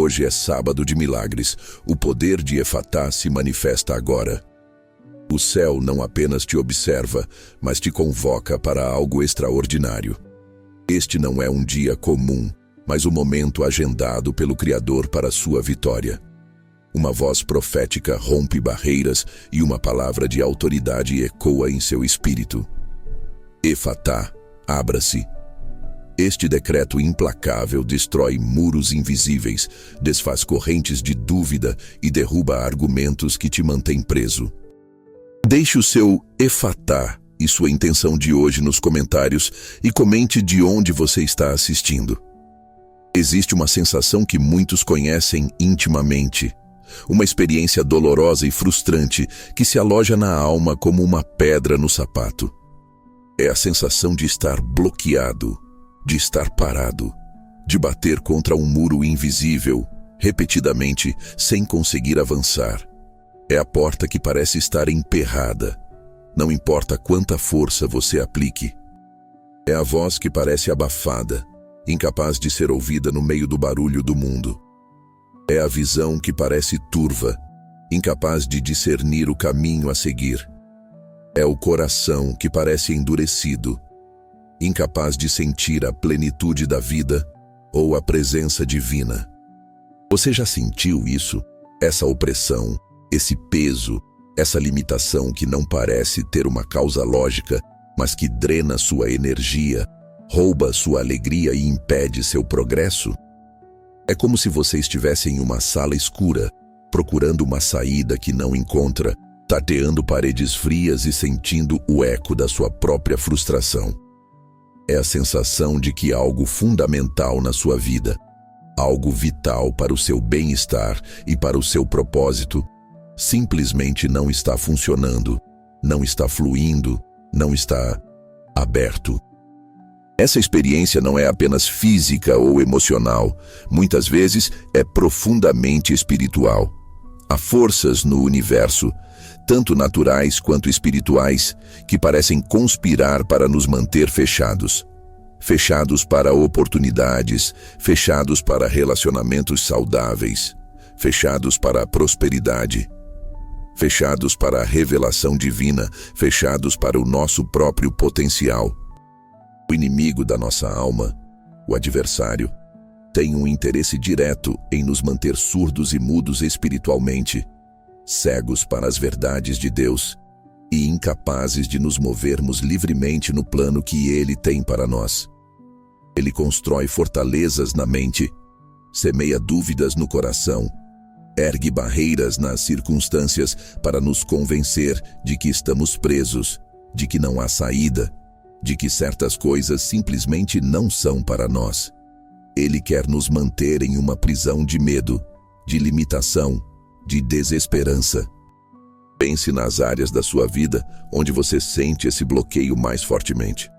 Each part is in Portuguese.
hoje é sábado de milagres. O poder de Efatá se manifesta agora. O céu não apenas te observa, mas te convoca para algo extraordinário. Este não é um dia comum, mas o momento agendado pelo Criador para sua vitória. Uma voz profética rompe barreiras e uma palavra de autoridade ecoa em seu espírito. Efatá, abra-se. Este decreto implacável destrói muros invisíveis, desfaz correntes de dúvida e derruba argumentos que te mantêm preso. Deixe o seu Efatá e sua intenção de hoje nos comentários e comente de onde você está assistindo. Existe uma sensação que muitos conhecem intimamente, uma experiência dolorosa e frustrante que se aloja na alma como uma pedra no sapato. É a sensação de estar bloqueado, de estar parado, de bater contra um muro invisível, repetidamente, sem conseguir avançar. É a porta que parece estar emperrada. Não importa quanta força você aplique. É a voz que parece abafada, incapaz de ser ouvida no meio do barulho do mundo. É a visão que parece turva, incapaz de discernir o caminho a seguir. É o coração que parece endurecido, incapaz de sentir a plenitude da vida ou a presença divina. Você já sentiu isso? Essa opressão, esse peso, essa limitação que não parece ter uma causa lógica, mas que drena sua energia, rouba sua alegria e impede seu progresso? É como se você estivesse em uma sala escura, procurando uma saída que não encontra, tateando paredes frias e sentindo o eco da sua própria frustração. É a sensação de que algo fundamental na sua vida, algo vital para o seu bem-estar e para o seu propósito, simplesmente não está funcionando, não está fluindo, não está aberto. Essa experiência não é apenas física ou emocional, muitas vezes é profundamente espiritual. Há forças no universo, tanto naturais quanto espirituais, que parecem conspirar para nos manter fechados. Fechados para oportunidades, fechados para relacionamentos saudáveis, fechados para a prosperidade, fechados para a revelação divina, fechados para o nosso próprio potencial. O inimigo da nossa alma, o adversário, tem um interesse direto em nos manter surdos e mudos espiritualmente, cegos para as verdades de Deus e incapazes de nos movermos livremente no plano que Ele tem para nós. Ele constrói fortalezas na mente, semeia dúvidas no coração, ergue barreiras nas circunstâncias para nos convencer de que estamos presos, de que não há saída, de que certas coisas simplesmente não são para nós. Ele quer nos manter em uma prisão de medo, de limitação, de desesperança. Pense nas áreas da sua vida onde você sente esse bloqueio mais fortemente.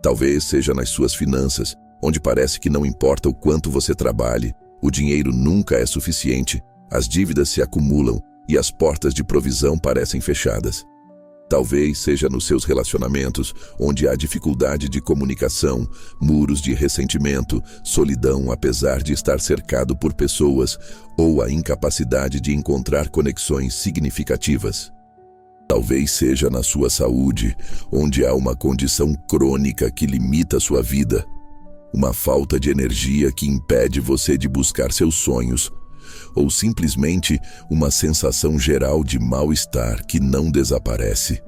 Talvez seja nas suas finanças, onde parece que não importa o quanto você trabalhe, o dinheiro nunca é suficiente, as dívidas se acumulam e as portas de provisão parecem fechadas. Talvez seja nos seus relacionamentos, onde há dificuldade de comunicação, muros de ressentimento, solidão apesar de estar cercado por pessoas, ou a incapacidade de encontrar conexões significativas. Talvez seja na sua saúde, onde há uma condição crônica que limita sua vida, uma falta de energia que impede você de buscar seus sonhos, ou simplesmente uma sensação geral de mal-estar que não desaparece.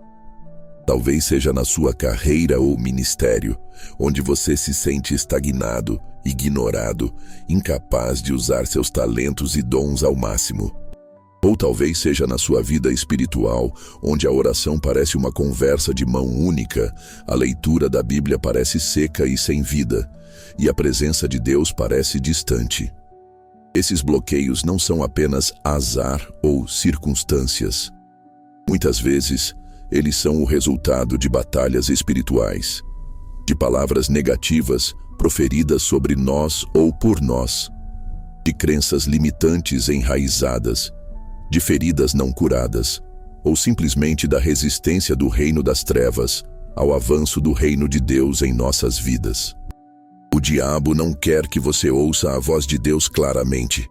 Talvez seja na sua carreira ou ministério, onde você se sente estagnado, ignorado, incapaz de usar seus talentos e dons ao máximo. Ou talvez seja na sua vida espiritual, onde a oração parece uma conversa de mão única, a leitura da Bíblia parece seca e sem vida, e a presença de Deus parece distante. Esses bloqueios não são apenas azar ou circunstâncias. Muitas vezes, eles são o resultado de batalhas espirituais, de palavras negativas proferidas sobre nós ou por nós, de crenças limitantes enraizadas, de feridas não curadas, ou simplesmente da resistência do reino das trevas ao avanço do reino de Deus em nossas vidas. O diabo não quer que você ouça a voz de Deus claramente.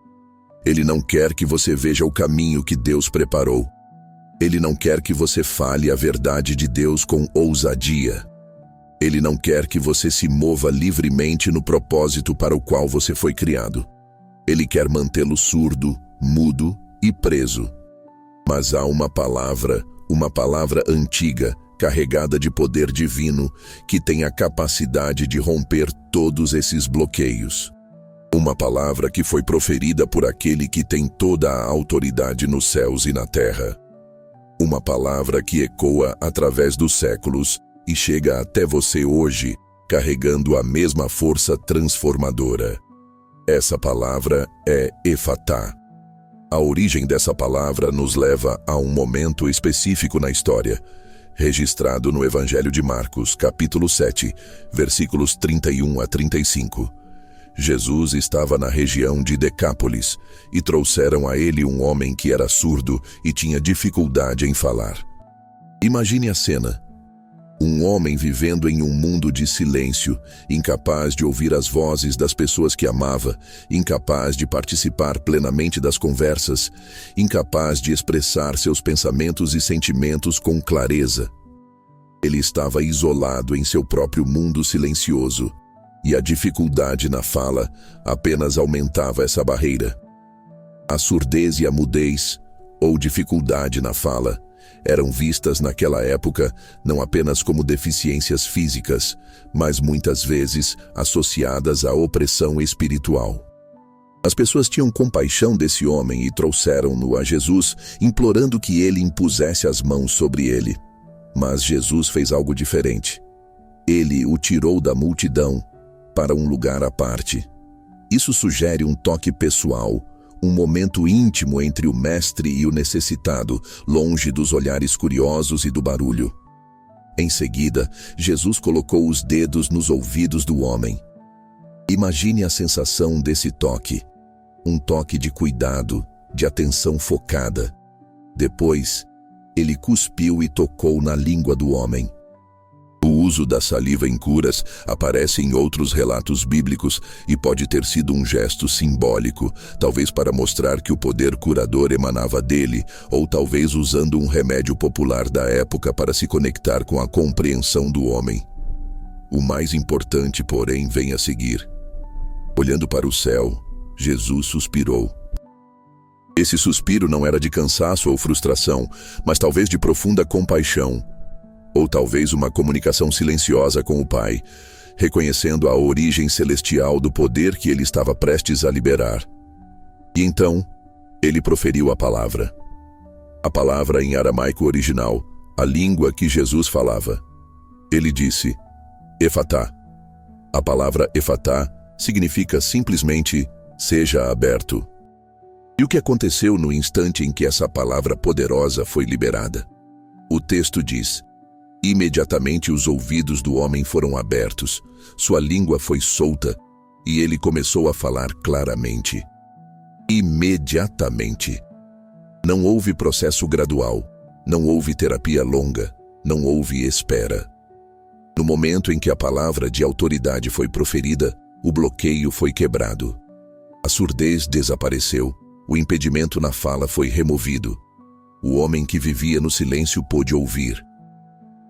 Ele não quer que você veja o caminho que Deus preparou. Ele não quer que você fale a verdade de Deus com ousadia. Ele não quer que você se mova livremente no propósito para o qual você foi criado. Ele quer mantê-lo surdo, mudo e preso. Mas há uma palavra antiga, carregada de poder divino, que tem a capacidade de romper todos esses bloqueios. Uma palavra que foi proferida por aquele que tem toda a autoridade nos céus e na terra. Uma palavra que ecoa através dos séculos e chega até você hoje, carregando a mesma força transformadora. Essa palavra é Efatá. A origem dessa palavra nos leva a um momento específico na história, registrado no Evangelho de Marcos, capítulo 7, versículos 31 a 35. Jesus estava na região de Decápolis e trouxeram a ele um homem que era surdo e tinha dificuldade em falar. Imagine a cena. Um homem vivendo em um mundo de silêncio, incapaz de ouvir as vozes das pessoas que amava, incapaz de participar plenamente das conversas, incapaz de expressar seus pensamentos e sentimentos com clareza. Ele estava isolado em seu próprio mundo silencioso, e a dificuldade na fala apenas aumentava essa barreira. A surdez e a mudez, ou dificuldade na fala, eram vistas naquela época não apenas como deficiências físicas, mas muitas vezes associadas à opressão espiritual. As pessoas tinham compaixão desse homem e trouxeram-no a Jesus, implorando que ele impusesse as mãos sobre ele. Mas Jesus fez algo diferente. Ele o tirou da multidão para um lugar à parte. Isso sugere um toque pessoal, um momento íntimo entre o mestre e o necessitado, longe dos olhares curiosos e do barulho. Em seguida, Jesus colocou os dedos nos ouvidos do homem. Imagine a sensação desse toque. Um toque de cuidado, de atenção focada. Depois, ele cuspiu e tocou na língua do homem. O uso da saliva em curas aparece em outros relatos bíblicos e pode ter sido um gesto simbólico, talvez para mostrar que o poder curador emanava dele, ou talvez usando um remédio popular da época para se conectar com a compreensão do homem. O mais importante, porém, vem a seguir. Olhando para o céu, Jesus suspirou. Esse suspiro não era de cansaço ou frustração, mas talvez de profunda compaixão. Ou talvez uma comunicação silenciosa com o Pai, reconhecendo a origem celestial do poder que ele estava prestes a liberar. E então, ele proferiu a palavra. A palavra em aramaico original, a língua que Jesus falava. Ele disse, Efatá. A palavra Efatá significa simplesmente, seja aberto. E o que aconteceu no instante em que essa palavra poderosa foi liberada? O texto diz, imediatamente os ouvidos do homem foram abertos, sua língua foi solta e ele começou a falar claramente. Imediatamente. Não houve processo gradual, não houve terapia longa, não houve espera. No momento em que a palavra de autoridade foi proferida, o bloqueio foi quebrado. A surdez desapareceu, o impedimento na fala foi removido. O homem que vivia no silêncio pôde ouvir.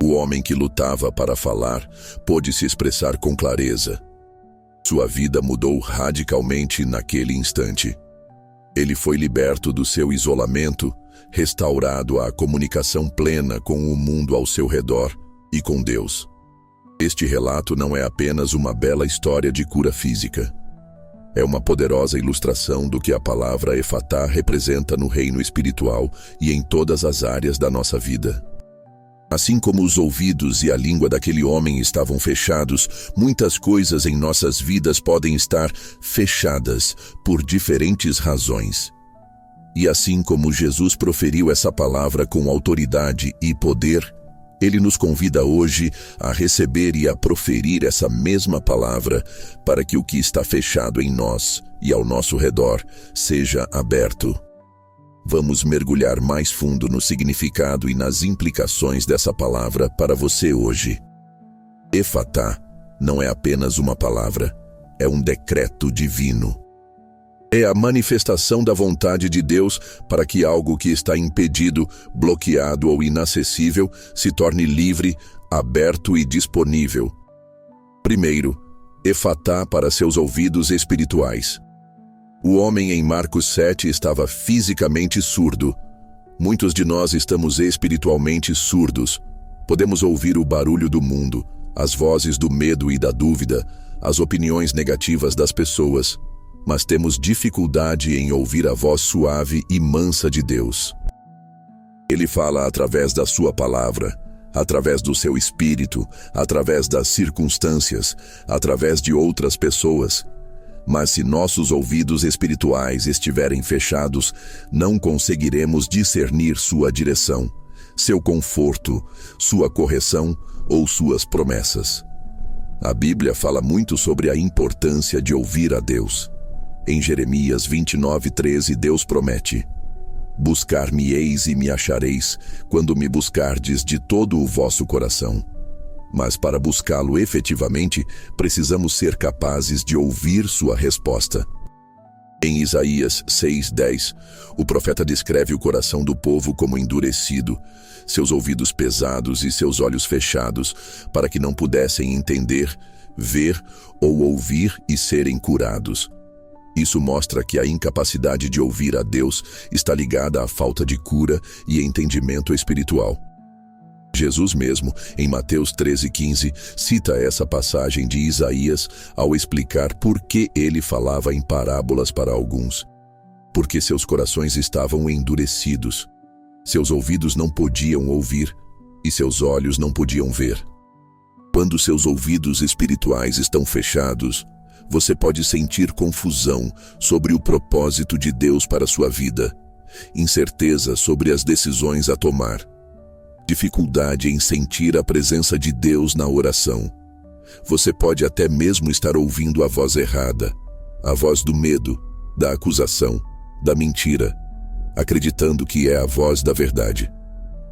O homem que lutava para falar pôde se expressar com clareza. Sua vida mudou radicalmente naquele instante. Ele foi liberto do seu isolamento, restaurado à comunicação plena com o mundo ao seu redor e com Deus. Este relato não é apenas uma bela história de cura física. É uma poderosa ilustração do que a palavra Efatá representa no reino espiritual e em todas as áreas da nossa vida. Assim como os ouvidos e a língua daquele homem estavam fechados, muitas coisas em nossas vidas podem estar fechadas por diferentes razões. E assim como Jesus proferiu essa palavra com autoridade e poder, ele nos convida hoje a receber e a proferir essa mesma palavra para que o que está fechado em nós e ao nosso redor seja aberto. Vamos mergulhar mais fundo no significado e nas implicações dessa palavra para você hoje. Efatá não é apenas uma palavra, é um decreto divino. É a manifestação da vontade de Deus para que algo que está impedido, bloqueado ou inacessível se torne livre, aberto e disponível. Primeiro, efatá para seus ouvidos espirituais. O homem em Marcos 7 estava fisicamente surdo. Muitos de nós estamos espiritualmente surdos. Podemos ouvir o barulho do mundo, as vozes do medo e da dúvida, as opiniões negativas das pessoas, mas temos dificuldade em ouvir a voz suave e mansa de Deus. Ele fala através da sua palavra, através do seu espírito, através das circunstâncias, através de outras pessoas. Mas se nossos ouvidos espirituais estiverem fechados, não conseguiremos discernir sua direção, seu conforto, sua correção ou suas promessas. A Bíblia fala muito sobre a importância de ouvir a Deus. Em Jeremias 29:13, Deus promete: buscar-me-eis e me achareis, quando me buscardes de todo o vosso coração. Mas para buscá-lo efetivamente, precisamos ser capazes de ouvir sua resposta. Em Isaías 6:10, o profeta descreve o coração do povo como endurecido, seus ouvidos pesados e seus olhos fechados, para que não pudessem entender, ver ou ouvir e serem curados. Isso mostra que a incapacidade de ouvir a Deus está ligada à falta de cura e entendimento espiritual. Jesus mesmo, em Mateus 13:15, cita essa passagem de Isaías ao explicar por que ele falava em parábolas para alguns. Porque seus corações estavam endurecidos. Seus ouvidos não podiam ouvir e seus olhos não podiam ver. Quando seus ouvidos espirituais estão fechados, você pode sentir confusão sobre o propósito de Deus para sua vida, incerteza sobre as decisões a tomar, dificuldade em sentir a presença de Deus na oração. Você pode até mesmo estar ouvindo a voz errada, a voz do medo, da acusação, da mentira, acreditando que é a voz da verdade.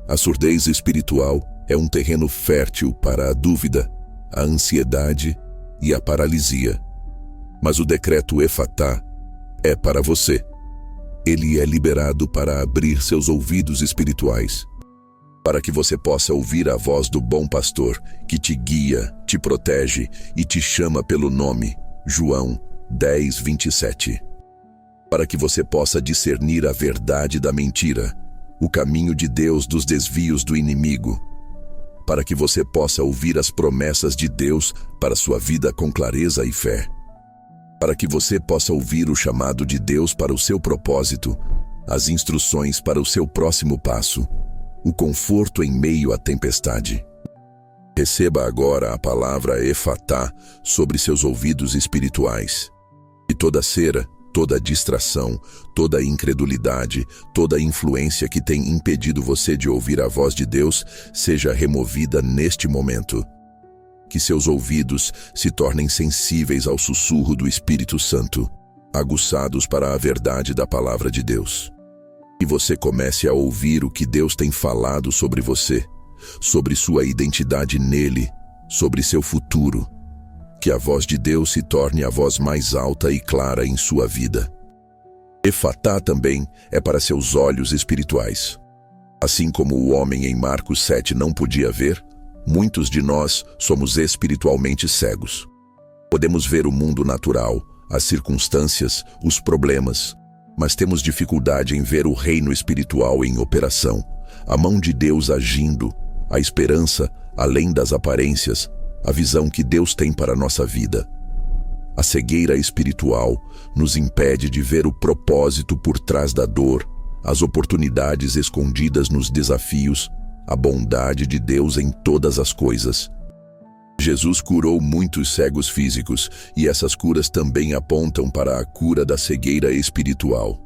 A surdez espiritual é um terreno fértil para a dúvida, a ansiedade e a paralisia. Mas o decreto efatá é para você. Ele é liberado para abrir seus ouvidos espirituais, para que você possa ouvir a voz do bom pastor, que te guia, te protege e te chama pelo nome. João 10:27. Para que você possa discernir a verdade da mentira, o caminho de Deus dos desvios do inimigo. Para que você possa ouvir as promessas de Deus para sua vida com clareza e fé. Para que você possa ouvir o chamado de Deus para o seu propósito, as instruções para o seu próximo passo, o conforto em meio à tempestade. Receba agora a palavra efatá sobre seus ouvidos espirituais. E toda cera, toda distração, toda incredulidade, toda influência que tem impedido você de ouvir a voz de Deus seja removida neste momento. Que seus ouvidos se tornem sensíveis ao sussurro do Espírito Santo, aguçados para a verdade da palavra de Deus. Que você comece a ouvir o que Deus tem falado sobre você, sobre sua identidade nele, sobre seu futuro. Que a voz de Deus se torne a voz mais alta e clara em sua vida. Efatá também é para seus olhos espirituais. Assim como o homem em Marcos 7 não podia ver, muitos de nós somos espiritualmente cegos. Podemos ver o mundo natural, as circunstâncias, os problemas, mas temos dificuldade em ver o reino espiritual em operação, a mão de Deus agindo, a esperança além das aparências, a visão que Deus tem para a nossa vida. A cegueira espiritual nos impede de ver o propósito por trás da dor, as oportunidades escondidas nos desafios, a bondade de Deus em todas as coisas. Jesus curou muitos cegos físicos e essas curas também apontam para a cura da cegueira espiritual.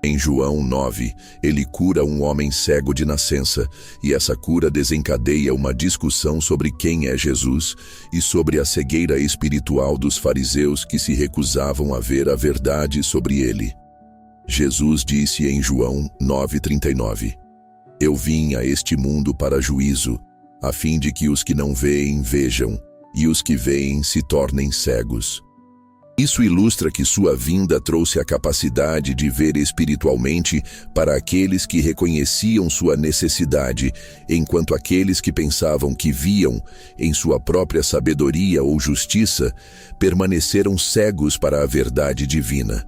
Em João 9, ele cura um homem cego de nascença e essa cura desencadeia uma discussão sobre quem é Jesus e sobre a cegueira espiritual dos fariseus que se recusavam a ver a verdade sobre ele. Jesus disse em João 9:39: Eu vim a este mundo para juízo, a fim de que os que não veem vejam, e os que veem se tornem cegos. Isso ilustra que sua vinda trouxe a capacidade de ver espiritualmente para aqueles que reconheciam sua necessidade, enquanto aqueles que pensavam que viam, em sua própria sabedoria ou justiça, permaneceram cegos para a verdade divina.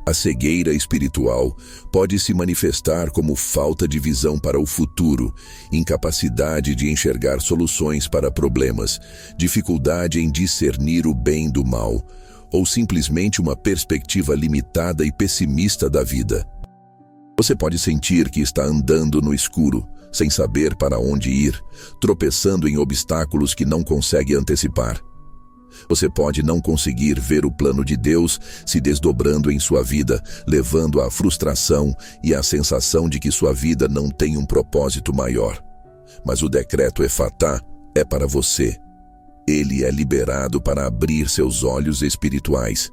A cegueira espiritual pode se manifestar como falta de visão para o futuro, incapacidade de enxergar soluções para problemas, dificuldade em discernir o bem do mal, ou simplesmente uma perspectiva limitada e pessimista da vida. Você pode sentir que está andando no escuro, sem saber para onde ir, tropeçando em obstáculos que não consegue antecipar. Você pode não conseguir ver o plano de Deus se desdobrando em sua vida, levando à frustração e à sensação de que sua vida não tem um propósito maior. Mas o decreto Efatá é para você. Ele é liberado para abrir seus olhos espirituais,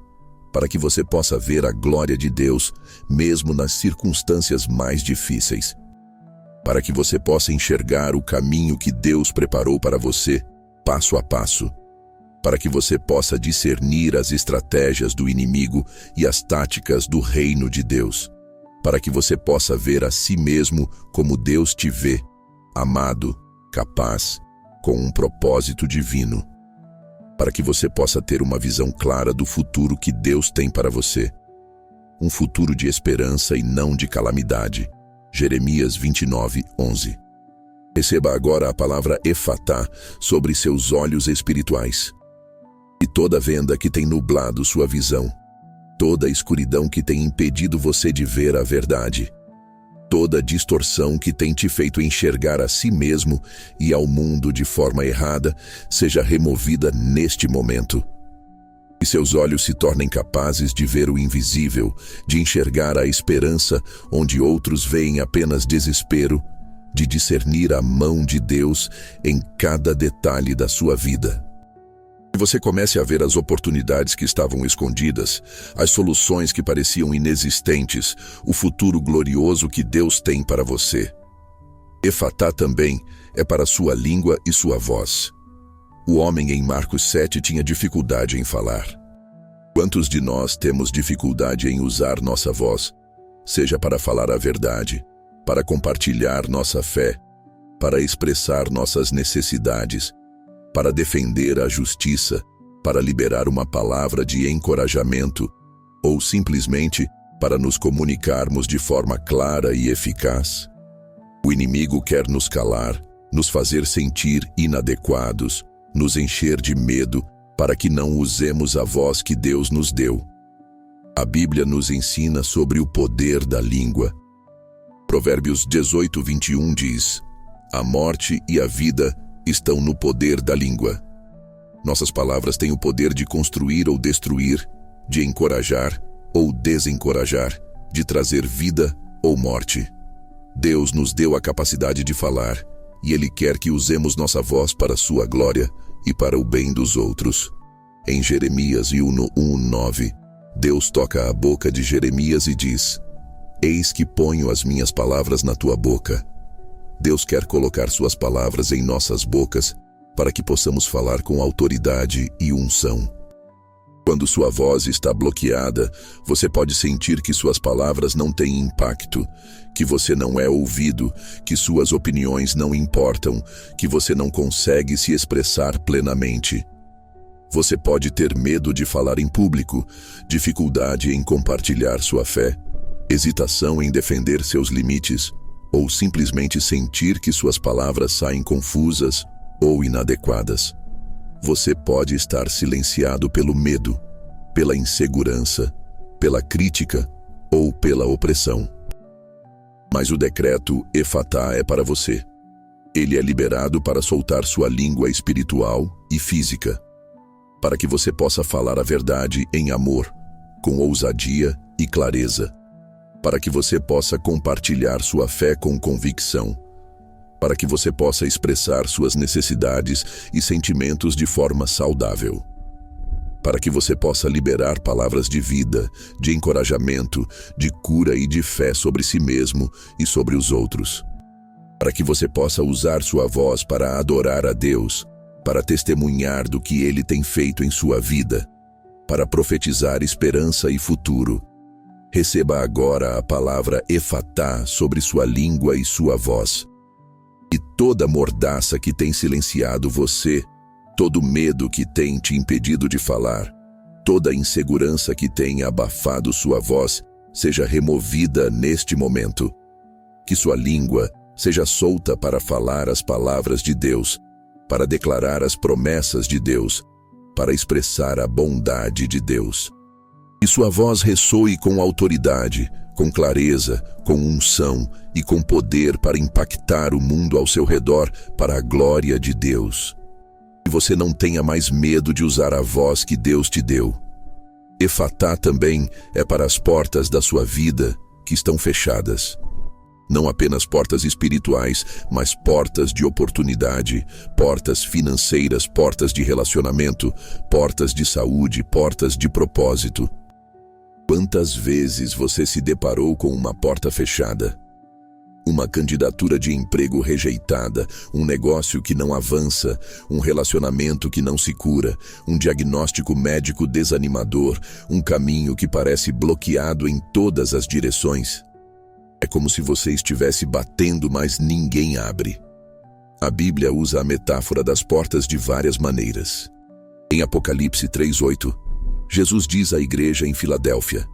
para que você possa ver a glória de Deus, mesmo nas circunstâncias mais difíceis. Para que você possa enxergar o caminho que Deus preparou para você, passo a passo. Para que você possa discernir as estratégias do inimigo e as táticas do reino de Deus. Para que você possa ver a si mesmo como Deus te vê, amado, capaz, com um propósito divino. Para que você possa ter uma visão clara do futuro que Deus tem para você. Um futuro de esperança e não de calamidade. Jeremias 29:11. Receba agora a palavra Efatá sobre seus olhos espirituais. E toda venda que tem nublado sua visão, toda escuridão que tem impedido você de ver a verdade, toda distorção que tem te feito enxergar a si mesmo e ao mundo de forma errada, seja removida neste momento. Que seus olhos se tornem capazes de ver o invisível, de enxergar a esperança onde outros veem apenas desespero, de discernir a mão de Deus em cada detalhe da sua vida. Que você comece a ver as oportunidades que estavam escondidas, as soluções que pareciam inexistentes, o futuro glorioso que Deus tem para você. Efatá também é para sua língua e sua voz. O homem em Marcos 7 tinha dificuldade em falar. Quantos de nós temos dificuldade em usar nossa voz, seja para falar a verdade, para compartilhar nossa fé, para expressar nossas necessidades, para defender a justiça, para liberar uma palavra de encorajamento, ou simplesmente para nos comunicarmos de forma clara e eficaz? O inimigo quer nos calar, nos fazer sentir inadequados, nos encher de medo, para que não usemos a voz que Deus nos deu. A Bíblia nos ensina sobre o poder da língua. Provérbios 18:21 diz: a morte e a vida estão no poder da língua. Nossas palavras têm o poder de construir ou destruir, de encorajar ou desencorajar, de trazer vida ou morte. Deus nos deu a capacidade de falar, e Ele quer que usemos nossa voz para sua glória e para o bem dos outros. Em Jeremias 1:9, Deus toca a boca de Jeremias e diz: eis que ponho as minhas palavras na tua boca. Deus quer colocar suas palavras em nossas bocas para que possamos falar com autoridade e unção. Quando sua voz está bloqueada, você pode sentir que suas palavras não têm impacto, que você não é ouvido, que suas opiniões não importam, que você não consegue se expressar plenamente. Você pode ter medo de falar em público, dificuldade em compartilhar sua fé, hesitação em defender seus limites, ou simplesmente sentir que suas palavras saem confusas ou inadequadas. Você pode estar silenciado pelo medo, pela insegurança, pela crítica ou pela opressão. Mas o decreto Efatá é para você. Ele é liberado para soltar sua língua espiritual e física, para que você possa falar a verdade em amor, com ousadia e clareza, para que você possa compartilhar sua fé com convicção, para que você possa expressar suas necessidades e sentimentos de forma saudável, para que você possa liberar palavras de vida, de encorajamento, de cura e de fé sobre si mesmo e sobre os outros, para que você possa usar sua voz para adorar a Deus, para testemunhar do que Ele tem feito em sua vida, para profetizar esperança e futuro. Receba agora a palavra Efatá sobre sua língua e sua voz. E toda mordaça que tem silenciado você, todo medo que tem te impedido de falar, toda insegurança que tem abafado sua voz, seja removida neste momento. Que sua língua seja solta para falar as palavras de Deus, para declarar as promessas de Deus, para expressar a bondade de Deus. Que sua voz ressoe com autoridade, com clareza, com unção e com poder para impactar o mundo ao seu redor para a glória de Deus. Que você não tenha mais medo de usar a voz que Deus te deu. Efatá também é para as portas da sua vida que estão fechadas. Não apenas portas espirituais, mas portas de oportunidade, portas financeiras, portas de relacionamento, portas de saúde, portas de propósito. Quantas vezes você se deparou com uma porta fechada? Uma candidatura de emprego rejeitada, um negócio que não avança, um relacionamento que não se cura, um diagnóstico médico desanimador, um caminho que parece bloqueado em todas as direções. É como se você estivesse batendo, mas ninguém abre. A Bíblia usa a metáfora das portas de várias maneiras. Em Apocalipse 3:8, Jesus diz à igreja em Filadélfia: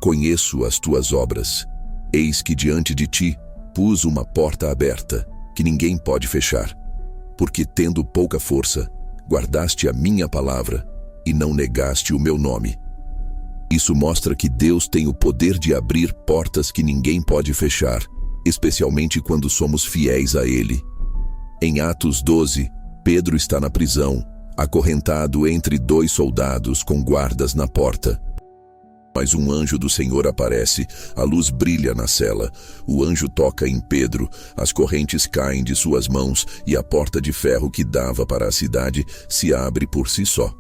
"Conheço as tuas obras. Eis que diante de ti pus uma porta aberta, que ninguém pode fechar. Porque tendo pouca força, guardaste a minha palavra e não negaste o meu nome." Isso mostra que Deus tem o poder de abrir portas que ninguém pode fechar, especialmente quando somos fiéis a Ele. Em Atos 12, Pedro está na prisão, acorrentado entre 2 soldados com guardas na porta. Mas um anjo do Senhor aparece, a luz brilha na cela, o anjo toca em Pedro, as correntes caem de suas mãos e a porta de ferro que dava para a cidade se abre por si só.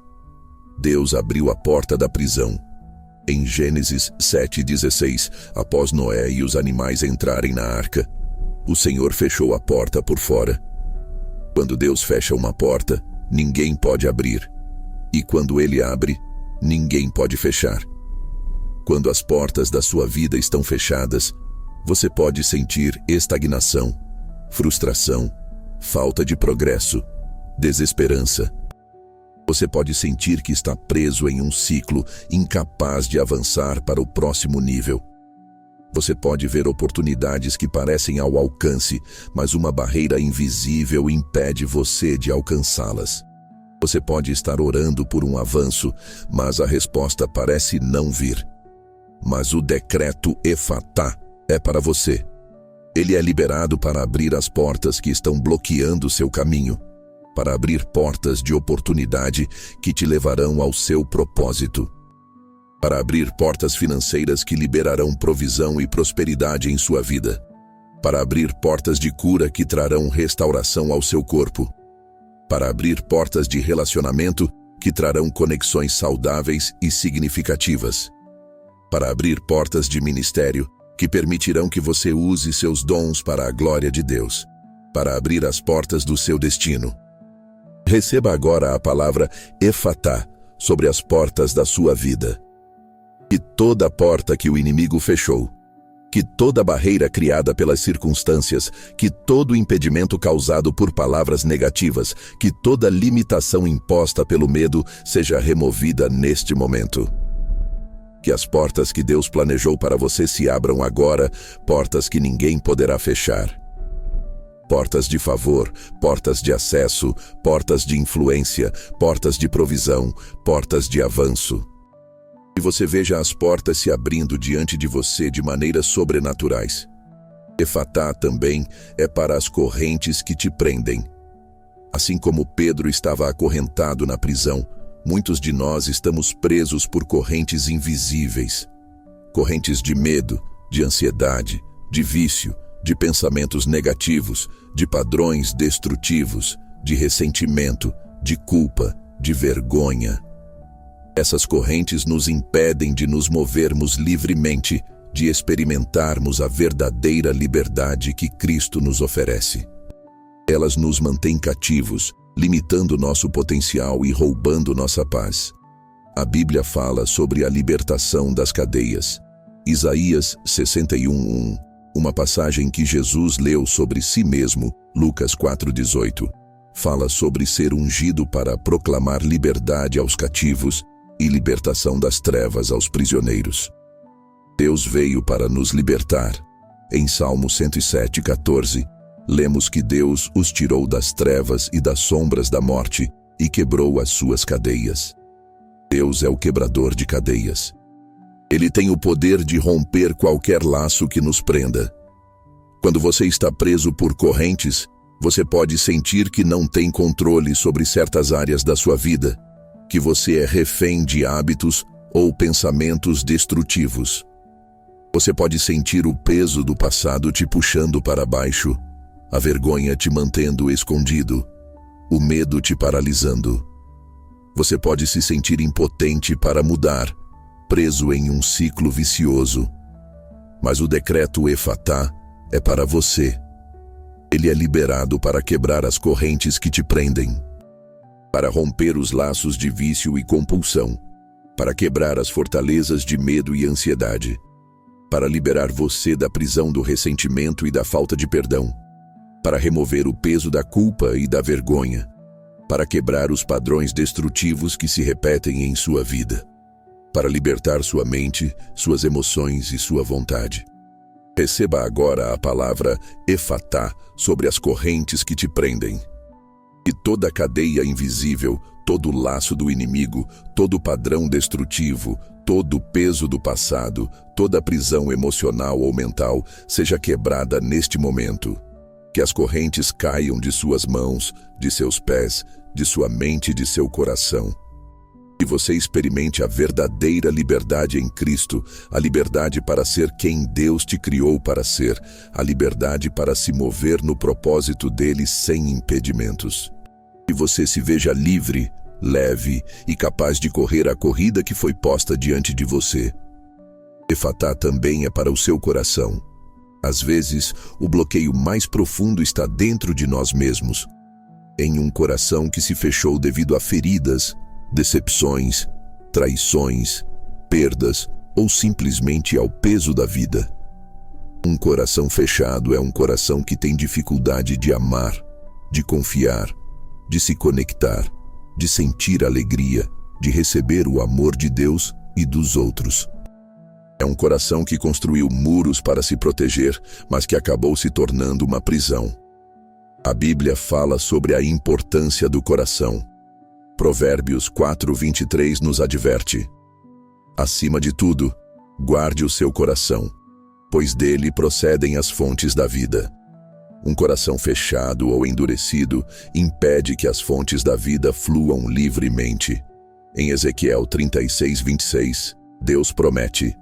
Deus abriu a porta da prisão. Em Gênesis 7:16, após Noé e os animais entrarem na arca, o Senhor fechou a porta por fora. Quando Deus fecha uma porta, ninguém pode abrir. E quando Ele abre, ninguém pode fechar. Quando as portas da sua vida estão fechadas, você pode sentir estagnação, frustração, falta de progresso, desesperança. Você pode sentir que está preso em um ciclo, incapaz de avançar para o próximo nível. Você pode ver oportunidades que parecem ao alcance, mas uma barreira invisível impede você de alcançá-las. Você pode estar orando por um avanço, mas a resposta parece não vir. Mas o decreto Efatá é para você. Ele é liberado para abrir as portas que estão bloqueando seu caminho, para abrir portas de oportunidade que te levarão ao seu propósito, para abrir portas financeiras que liberarão provisão e prosperidade em sua vida, para abrir portas de cura que trarão restauração ao seu corpo, para abrir portas de relacionamento que trarão conexões saudáveis e significativas, para abrir portas de ministério que permitirão que você use seus dons para a glória de Deus, para abrir as portas do seu destino. Receba agora a palavra Efatá sobre as portas da sua vida. Que toda porta que o inimigo fechou, que toda barreira criada pelas circunstâncias, que todo impedimento causado por palavras negativas, que toda limitação imposta pelo medo seja removida neste momento. Que as portas que Deus planejou para você se abram agora, portas que ninguém poderá fechar. Portas de favor, portas de acesso, portas de influência, portas de provisão, portas de avanço. E você veja as portas se abrindo diante de você de maneiras sobrenaturais. Efatá também é para as correntes que te prendem. Assim como Pedro estava acorrentado na prisão, muitos de nós estamos presos por correntes invisíveis. Correntes de medo, de ansiedade, de vício, de pensamentos negativos, de padrões destrutivos, de ressentimento, de culpa, de vergonha. Essas correntes nos impedem de nos movermos livremente, de experimentarmos a verdadeira liberdade que Cristo nos oferece. Elas nos mantêm cativos, limitando nosso potencial e roubando nossa paz. A Bíblia fala sobre a libertação das cadeias. Isaías 61:1, uma passagem que Jesus leu sobre si mesmo, Lucas 4:18, fala sobre ser ungido para proclamar liberdade aos cativos e libertação das trevas aos prisioneiros. Deus veio para nos libertar. Em Salmo 107:14, lemos que Deus os tirou das trevas e das sombras da morte e quebrou as suas cadeias. Deus é o quebrador de cadeias. Ele tem o poder de romper qualquer laço que nos prenda. Quando você está preso por correntes, você pode sentir que não tem controle sobre certas áreas da sua vida, que você é refém de hábitos ou pensamentos destrutivos. Você pode sentir o peso do passado te puxando para baixo, a vergonha te mantendo escondido, o medo te paralisando. Você pode se sentir impotente para mudar, preso em um ciclo vicioso. Mas o decreto Efatá é para você. Ele é liberado para quebrar as correntes que te prendem, para romper os laços de vício e compulsão, para quebrar as fortalezas de medo e ansiedade, para liberar você da prisão do ressentimento e da falta de perdão, para remover o peso da culpa e da vergonha, para quebrar os padrões destrutivos que se repetem em sua vida, para libertar sua mente, suas emoções e sua vontade. Receba agora a palavra Efatá sobre as correntes que te prendem. E toda cadeia invisível, todo laço do inimigo, todo padrão destrutivo, todo peso do passado, toda prisão emocional ou mental seja quebrada neste momento. Que as correntes caiam de suas mãos, de seus pés, de sua mente e de seu coração. Que você experimente a verdadeira liberdade em Cristo, a liberdade para ser quem Deus te criou para ser, a liberdade para se mover no propósito dele sem impedimentos. Que você se veja livre, leve e capaz de correr a corrida que foi posta diante de você. Efatá também é para o seu coração. Às vezes, o bloqueio mais profundo está dentro de nós mesmos, em um coração que se fechou devido a feridas, decepções, traições, perdas ou simplesmente ao peso da vida. Um coração fechado é um coração que tem dificuldade de amar, de confiar, de se conectar, de sentir alegria, de receber o amor de Deus e dos outros. É um coração que construiu muros para se proteger, mas que acabou se tornando uma prisão. A Bíblia fala sobre a importância do coração. Provérbios 4:23 nos adverte: acima de tudo, guarde o seu coração, pois dele procedem as fontes da vida. Um coração fechado ou endurecido impede que as fontes da vida fluam livremente. Em Ezequiel 36:26, Deus promete: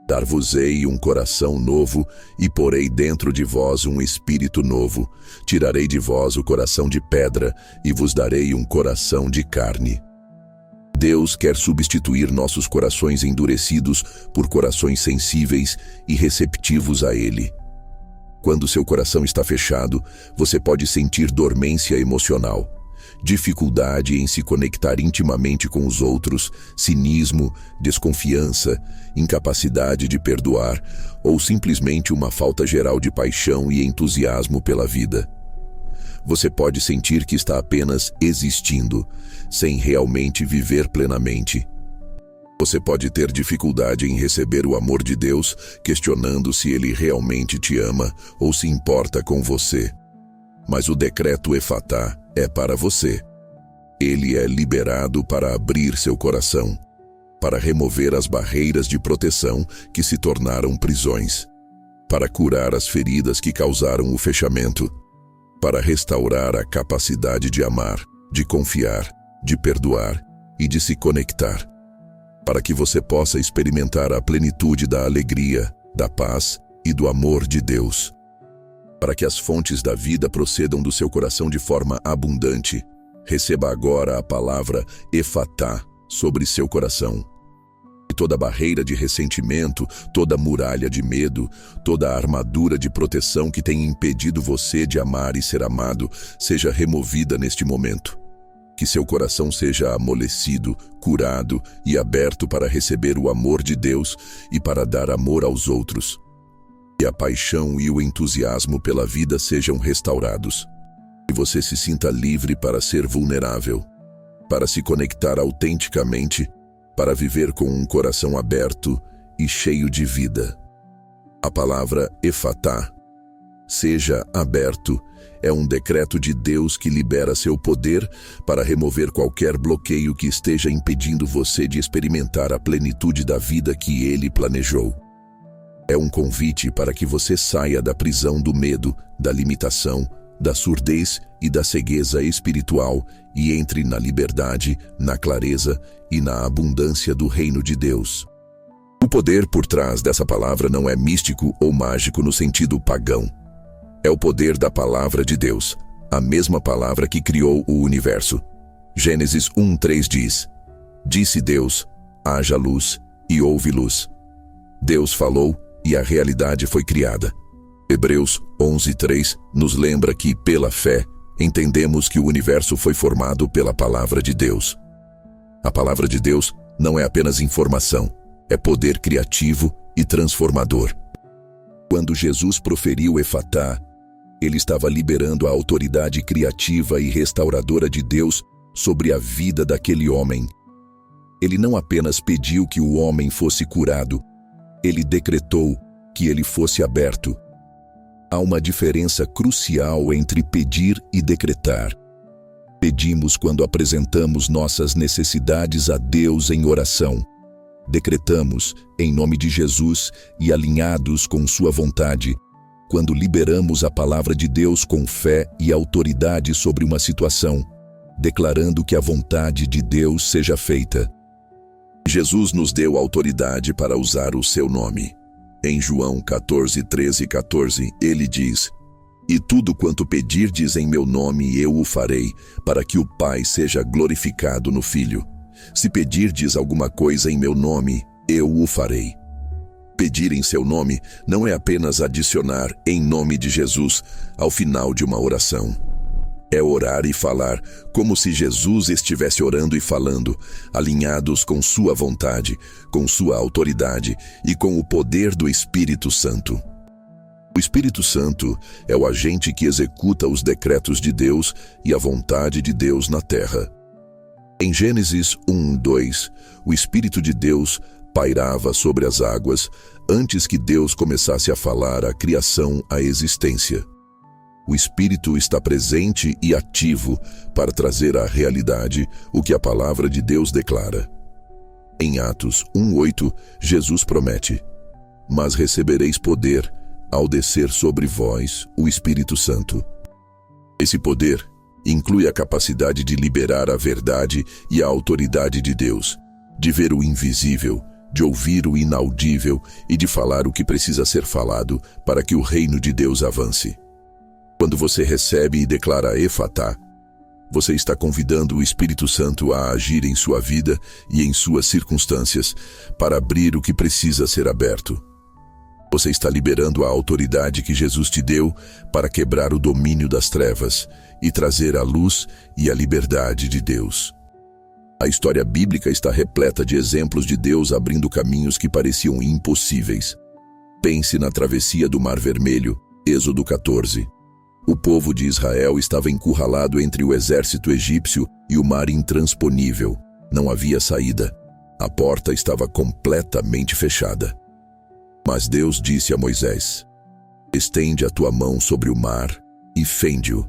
dar-vos-ei um coração novo e porei dentro de vós um espírito novo. Tirarei de vós o coração de pedra e vos darei um coração de carne. Deus quer substituir nossos corações endurecidos por corações sensíveis e receptivos a Ele. Quando seu coração está fechado, você pode sentir dormência emocional, dificuldade em se conectar intimamente com os outros, cinismo, desconfiança, incapacidade de perdoar ou simplesmente uma falta geral de paixão e entusiasmo pela vida. Você pode sentir que está apenas existindo, sem realmente viver plenamente. Você pode ter dificuldade em receber o amor de Deus, questionando se Ele realmente te ama ou se importa com você. Mas o decreto Efatá é para você. Ele é liberado para abrir seu coração, para remover as barreiras de proteção que se tornaram prisões, para curar as feridas que causaram o fechamento, para restaurar a capacidade de amar, de confiar, de perdoar e de se conectar, para que você possa experimentar a plenitude da alegria, da paz e do amor de Deus. Para que as fontes da vida procedam do seu coração de forma abundante, receba agora a palavra Efatá sobre seu coração. E toda barreira de ressentimento, toda muralha de medo, toda armadura de proteção que tem impedido você de amar e ser amado, seja removida neste momento. Que seu coração seja amolecido, curado e aberto para receber o amor de Deus e para dar amor aos outros. Que a paixão e o entusiasmo pela vida sejam restaurados. Que você se sinta livre para ser vulnerável, para se conectar autenticamente, para viver com um coração aberto e cheio de vida. A palavra Efatá, seja aberto, é um decreto de Deus que libera seu poder para remover qualquer bloqueio que esteja impedindo você de experimentar a plenitude da vida que Ele planejou. É um convite para que você saia da prisão do medo, da limitação, da surdez e da cegueza espiritual e entre na liberdade, na clareza e na abundância do reino de Deus. O poder por trás dessa palavra não é místico ou mágico no sentido pagão. É o poder da palavra de Deus, a mesma palavra que criou o universo. Gênesis 1:3 diz: Disse Deus, haja luz, e houve luz. Deus falou e a realidade foi criada. Hebreus 11:3 nos lembra que, pela fé, entendemos que o universo foi formado pela palavra de Deus. A palavra de Deus não é apenas informação, é poder criativo e transformador. Quando Jesus proferiu Efatá, ele estava liberando a autoridade criativa e restauradora de Deus sobre a vida daquele homem. Ele não apenas pediu que o homem fosse curado, ele decretou que ele fosse aberto. Há uma diferença crucial entre pedir e decretar. Pedimos quando apresentamos nossas necessidades a Deus em oração. Decretamos, em nome de Jesus e alinhados com sua vontade, quando liberamos a palavra de Deus com fé e autoridade sobre uma situação, declarando que a vontade de Deus seja feita. Jesus nos deu autoridade para usar o seu nome. Em João 14:13-14, ele diz: E tudo quanto pedirdes em meu nome eu o farei, para que o Pai seja glorificado no Filho. Se pedirdes alguma coisa em meu nome, eu o farei. Pedir em seu nome não é apenas adicionar em nome de Jesus ao final de uma oração. É orar e falar como se Jesus estivesse orando e falando, alinhados com sua vontade, com sua autoridade e com o poder do Espírito Santo. O Espírito Santo é o agente que executa os decretos de Deus e a vontade de Deus na terra. Em Gênesis 1:2, o Espírito de Deus pairava sobre as águas antes que Deus começasse a falar a criação à existência. O Espírito está presente e ativo para trazer à realidade o que a palavra de Deus declara. Em Atos 1:8, Jesus promete: Mas recebereis poder ao descer sobre vós o Espírito Santo. Esse poder inclui a capacidade de liberar a verdade e a autoridade de Deus, de ver o invisível, de ouvir o inaudível e de falar o que precisa ser falado para que o reino de Deus avance. Quando você recebe e declara Efatá, você está convidando o Espírito Santo a agir em sua vida e em suas circunstâncias para abrir o que precisa ser aberto. Você está liberando a autoridade que Jesus te deu para quebrar o domínio das trevas e trazer a luz e a liberdade de Deus. A história bíblica está repleta de exemplos de Deus abrindo caminhos que pareciam impossíveis. Pense na travessia do Mar Vermelho, Êxodo 14. O povo de Israel estava encurralado entre o exército egípcio e o mar intransponível. Não havia saída. A porta estava completamente fechada. Mas Deus disse a Moisés: Estende a tua mão sobre o mar e fende-o.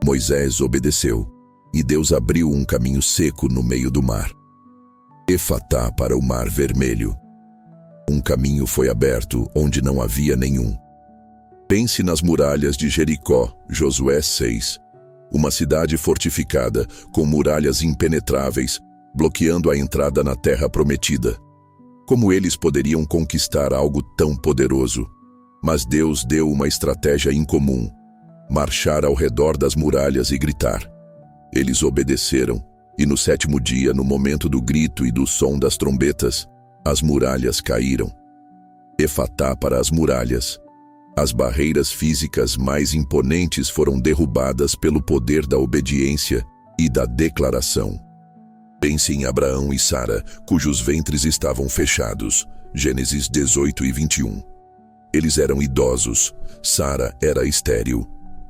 Moisés obedeceu, e Deus abriu um caminho seco no meio do mar. Efatá para o Mar Vermelho. Um caminho foi aberto onde não havia nenhum. Pense nas muralhas de Jericó, Josué 6. Uma cidade fortificada, com muralhas impenetráveis, bloqueando a entrada na terra prometida. Como eles poderiam conquistar algo tão poderoso? Mas Deus deu uma estratégia incomum: marchar ao redor das muralhas e gritar. Eles obedeceram, e no 7º dia, no momento do grito e do som das trombetas, as muralhas caíram. Efatá para as muralhas. As barreiras físicas mais imponentes foram derrubadas pelo poder da obediência e da declaração. Pense em Abraão e Sara, cujos ventres estavam fechados. Gênesis 18 e 21. Eles eram idosos. Sara era estéril.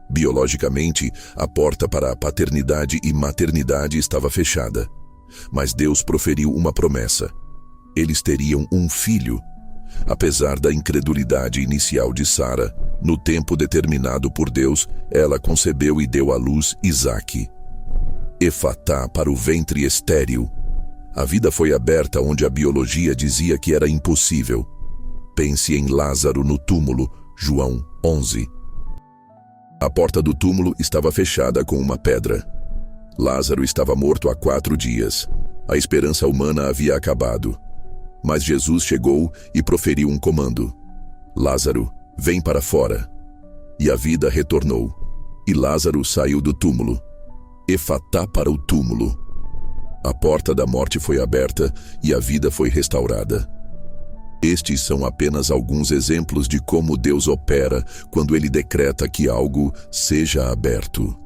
Biologicamente, a porta para a paternidade e maternidade estava fechada. Mas Deus proferiu uma promessa. Eles teriam um filho. Apesar da incredulidade inicial de Sara, no tempo determinado por Deus, ela concebeu e deu à luz Isaque. Efatá para o ventre estéril. A vida foi aberta onde a biologia dizia que era impossível. Pense em Lázaro no túmulo, João 11. A porta do túmulo estava fechada com uma pedra. Lázaro estava morto há 4 dias. A esperança humana havia acabado. Mas Jesus chegou e proferiu um comando. Lázaro, vem para fora. E a vida retornou. E Lázaro saiu do túmulo. Efatá para o túmulo. A porta da morte foi aberta e a vida foi restaurada. Estes são apenas alguns exemplos de como Deus opera quando Ele decreta que algo seja aberto.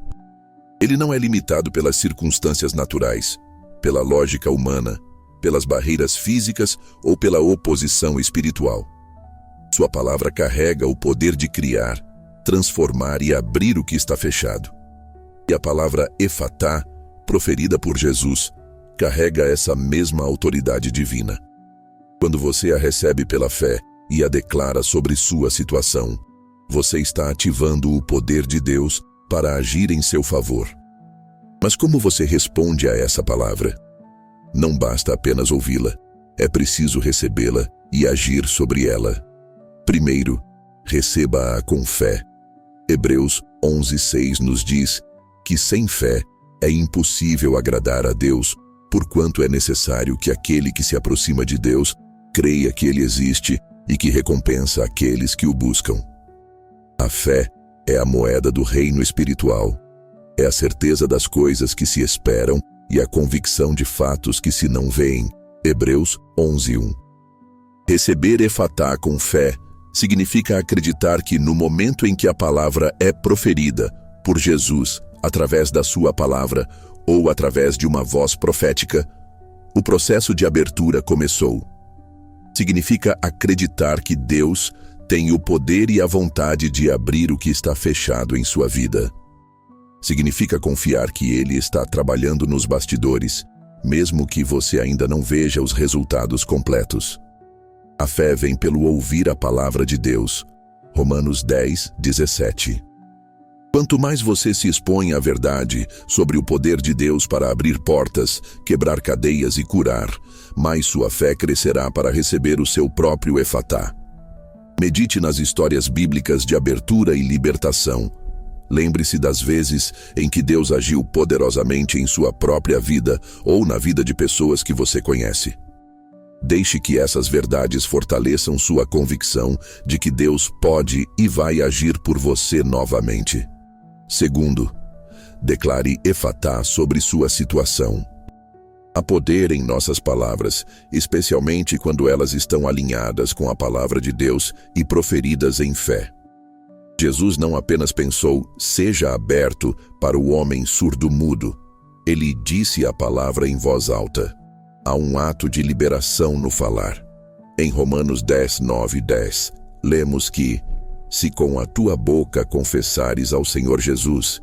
Ele não é limitado pelas circunstâncias naturais, pela lógica humana, pelas barreiras físicas ou pela oposição espiritual. Sua palavra carrega o poder de criar, transformar e abrir o que está fechado. E a palavra Efatá, proferida por Jesus, carrega essa mesma autoridade divina. Quando você a recebe pela fé e a declara sobre sua situação, você está ativando o poder de Deus para agir em seu favor. Mas como você responde a essa palavra? Não basta apenas ouvi-la, é preciso recebê-la e agir sobre ela. Primeiro, receba-a com fé. Hebreus 11:6 nos diz que sem fé é impossível agradar a Deus, porquanto é necessário que aquele que se aproxima de Deus creia que Ele existe e que recompensa aqueles que o buscam. A fé é a moeda do reino espiritual. É a certeza das coisas que se esperam e a convicção de fatos que se não veem. Hebreus 11:1. Receber Efatá com fé significa acreditar que no momento em que a palavra é proferida por Jesus, através da sua palavra ou através de uma voz profética, o processo de abertura começou. Significa acreditar que Deus tem o poder e a vontade de abrir o que está fechado em sua vida. Significa confiar que Ele está trabalhando nos bastidores, mesmo que você ainda não veja os resultados completos. A fé vem pelo ouvir a palavra de Deus. Romanos 10:17. Quanto mais você se expõe à verdade sobre o poder de Deus para abrir portas, quebrar cadeias e curar, mais sua fé crescerá para receber o seu próprio Efatá. Medite nas histórias bíblicas de abertura e libertação. Lembre-se das vezes em que Deus agiu poderosamente em sua própria vida ou na vida de pessoas que você conhece. Deixe que essas verdades fortaleçam sua convicção de que Deus pode e vai agir por você novamente. Segundo, declare Efatá sobre sua situação. Há poder em nossas palavras, especialmente quando elas estão alinhadas com a palavra de Deus e proferidas em fé. Jesus não apenas pensou, seja aberto para o homem surdo-mudo. Ele disse a palavra em voz alta. Há um ato de liberação no falar. Em Romanos 10:9-10, lemos que, se com a tua boca confessares ao Senhor Jesus,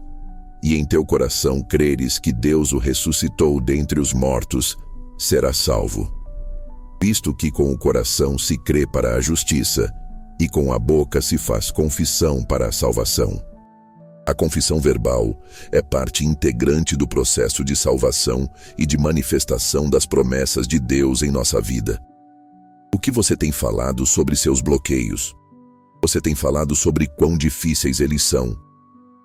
e em teu coração creres que Deus o ressuscitou dentre os mortos, serás salvo. Visto que com o coração se crê para a justiça, e com a boca se faz confissão para a salvação. A confissão verbal é parte integrante do processo de salvação e de manifestação das promessas de Deus em nossa vida. O que você tem falado sobre seus bloqueios? Você tem falado sobre quão difíceis eles são,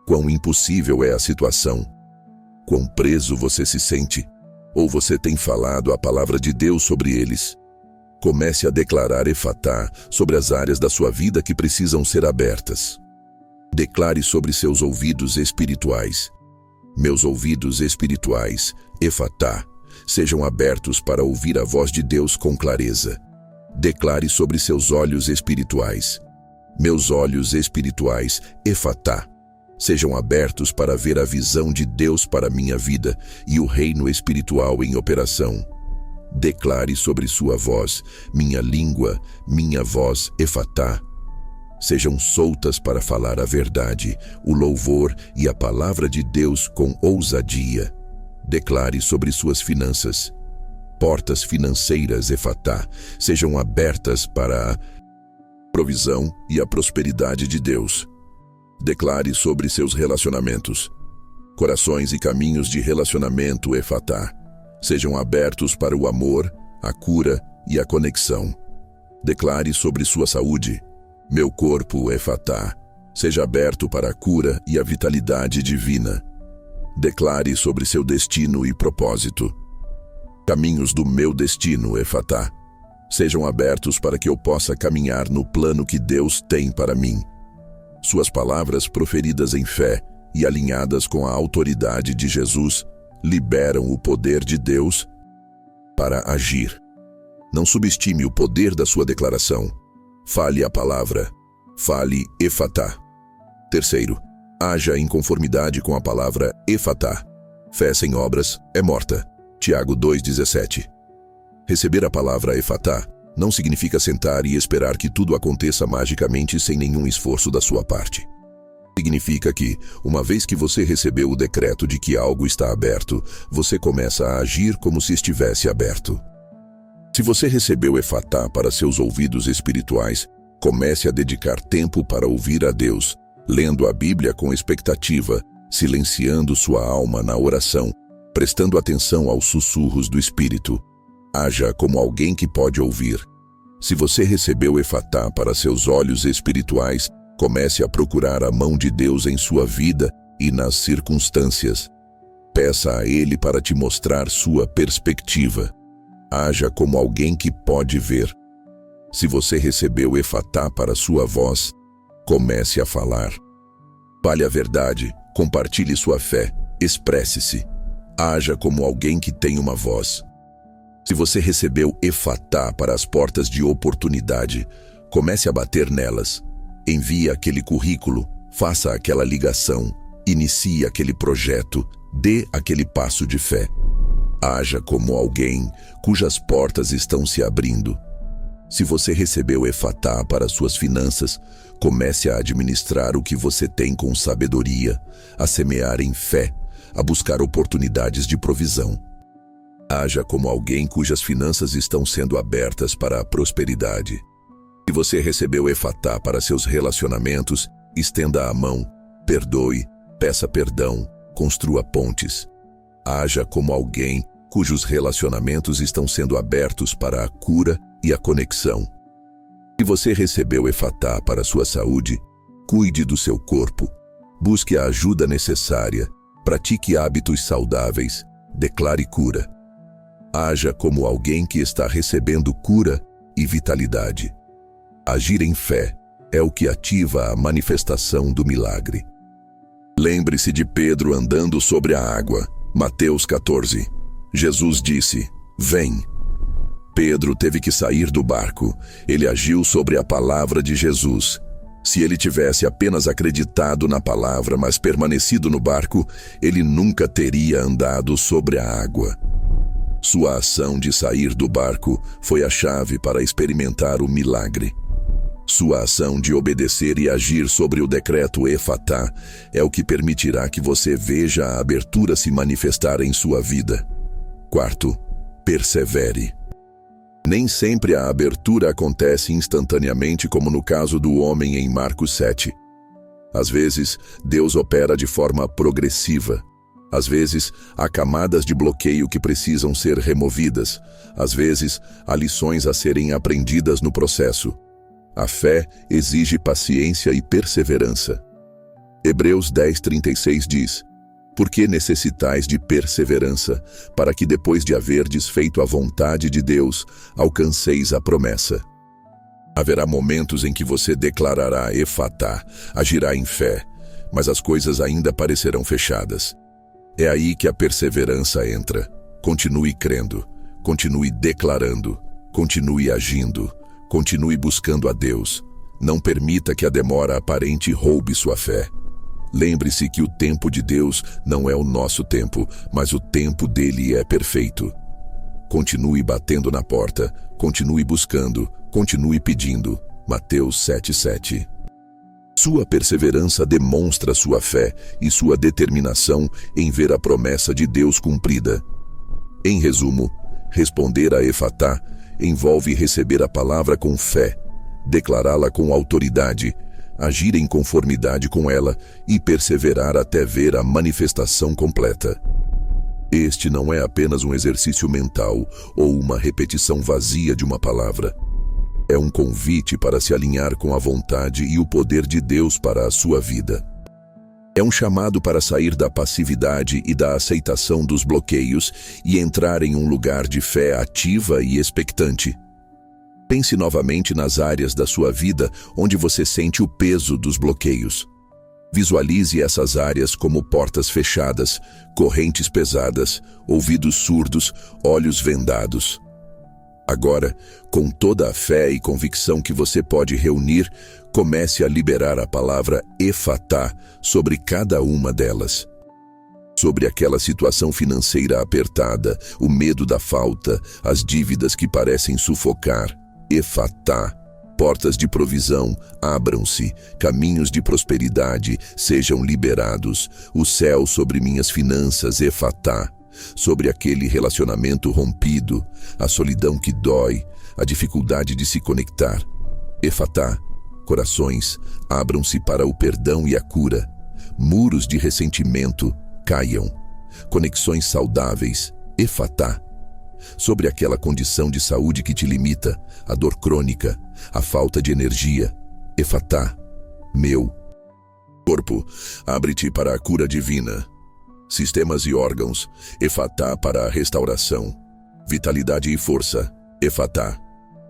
quão impossível é a situação, quão preso você se sente, ou você tem falado a palavra de Deus sobre eles? Comece a declarar Efatá sobre as áreas da sua vida que precisam ser abertas. Declare sobre seus ouvidos espirituais. Meus ouvidos espirituais, Efatá, sejam abertos para ouvir a voz de Deus com clareza. Declare sobre seus olhos espirituais. Meus olhos espirituais, Efatá, Sejam abertos para ver a visão de Deus para minha vida e o reino espiritual em operação. Declare sobre sua voz, minha língua, minha voz, Efatá. Sejam soltas para falar a verdade, o louvor e a palavra de Deus com ousadia. Declare sobre suas finanças. Portas financeiras, Efatá, sejam abertas para a provisão e a prosperidade de Deus. Declare sobre seus relacionamentos. Corações e caminhos de relacionamento, Efatá, sejam abertos para o amor, a cura e a conexão. Declare sobre sua saúde. Meu corpo, Efatá, seja aberto para a cura e a vitalidade divina. Declare sobre seu destino e propósito. Caminhos do meu destino, Efatá, sejam abertos para que eu possa caminhar no plano que Deus tem para mim. Suas palavras proferidas em fé e alinhadas com a autoridade de Jesus liberam o poder de Deus para agir. Não subestime o poder da sua declaração. Fale a palavra. Fale Efatá. Terceiro, haja em conformidade com a palavra Efatá. Fé sem obras é morta. Tiago 2,17. Receber a palavra Efatá não significa sentar e esperar que tudo aconteça magicamente sem nenhum esforço da sua parte. Significa que, uma vez que você recebeu o decreto de que algo está aberto, você começa a agir como se estivesse aberto. Se você recebeu Efatá para seus ouvidos espirituais, comece a dedicar tempo para ouvir a Deus, lendo a Bíblia com expectativa, silenciando sua alma na oração, prestando atenção aos sussurros do Espírito. Haja como alguém que pode ouvir. Se você recebeu Efatá para seus olhos espirituais, comece a procurar a mão de Deus em sua vida e nas circunstâncias. Peça a Ele para te mostrar sua perspectiva. Haja como alguém que pode ver. Se você recebeu Efatá para sua voz, comece a falar. Fale a verdade, compartilhe sua fé, expresse-se. Haja como alguém que tem uma voz. Se você recebeu Efatá para as portas de oportunidade, comece a bater nelas. Envie aquele currículo, faça aquela ligação, inicie aquele projeto, dê aquele passo de fé. Haja como alguém cujas portas estão se abrindo. Se você recebeu Efatá para suas finanças, comece a administrar o que você tem com sabedoria, a semear em fé, a buscar oportunidades de provisão. Haja como alguém cujas finanças estão sendo abertas para a prosperidade. Se você recebeu Efatá para seus relacionamentos, estenda a mão, perdoe, peça perdão, construa pontes. Haja como alguém cujos relacionamentos estão sendo abertos para a cura e a conexão. Se você recebeu Efatá para sua saúde, cuide do seu corpo, busque a ajuda necessária, pratique hábitos saudáveis, declare cura. Haja como alguém que está recebendo cura e vitalidade. Agir em fé é o que ativa a manifestação do milagre. Lembre-se de Pedro andando sobre a água. Mateus 14. Jesus disse: "Vem." Pedro teve que sair do barco. Ele agiu sobre a palavra de Jesus. Se ele tivesse apenas acreditado na palavra, mas permanecido no barco, ele nunca teria andado sobre a água. Sua ação de sair do barco foi a chave para experimentar o milagre. Sua ação de obedecer e agir sobre o decreto Efatá é o que permitirá que você veja a abertura se manifestar em sua vida. Quarto, persevere. Nem sempre a abertura acontece instantaneamente, como no caso do homem em Marcos 7. Às vezes, Deus opera de forma progressiva. Às vezes, há camadas de bloqueio que precisam ser removidas. Às vezes, há lições a serem aprendidas no processo. A fé exige paciência e perseverança. Hebreus 10:36 diz: "Porque necessitais de perseverança, para que depois de haverdes feito a vontade de Deus, alcanceis a promessa." Haverá momentos em que você declarará Efatá, agirá em fé, mas as coisas ainda parecerão fechadas. É aí que a perseverança entra. Continue crendo, continue declarando, continue agindo, continue buscando a Deus. Não permita que a demora aparente roube sua fé. Lembre-se que o tempo de Deus não é o nosso tempo, mas o tempo dele é perfeito. Continue batendo na porta, continue buscando, continue pedindo. Mateus 7:7. Sua perseverança demonstra sua fé e sua determinação em ver a promessa de Deus cumprida. Em resumo, responder a Efatá envolve receber a palavra com fé, declará-la com autoridade, agir em conformidade com ela e perseverar até ver a manifestação completa. Este não é apenas um exercício mental ou uma repetição vazia de uma palavra. É um convite para se alinhar com a vontade e o poder de Deus para a sua vida. É um chamado para sair da passividade e da aceitação dos bloqueios e entrar em um lugar de fé ativa e expectante. Pense novamente nas áreas da sua vida onde você sente o peso dos bloqueios. Visualize essas áreas como portas fechadas, correntes pesadas, ouvidos surdos, olhos vendados. Agora, com toda a fé e convicção que você pode reunir, comece a liberar a palavra Efatá sobre cada uma delas. Sobre aquela situação financeira apertada, o medo da falta, as dívidas que parecem sufocar. Efatá. Portas de provisão, abram-se, caminhos de prosperidade, sejam liberados. O céu sobre minhas finanças, Efatá. Sobre aquele relacionamento rompido, a solidão que dói, a dificuldade de se conectar. Efatá. Corações, abram-se para o perdão e a cura. Muros de ressentimento, caiam. Conexões saudáveis, Efatá. Sobre aquela condição de saúde que te limita, a dor crônica, a falta de energia, Efatá. Meu corpo, abre-te para a cura divina. Sistemas e órgãos, Efatá para a restauração. Vitalidade e força, Efatá.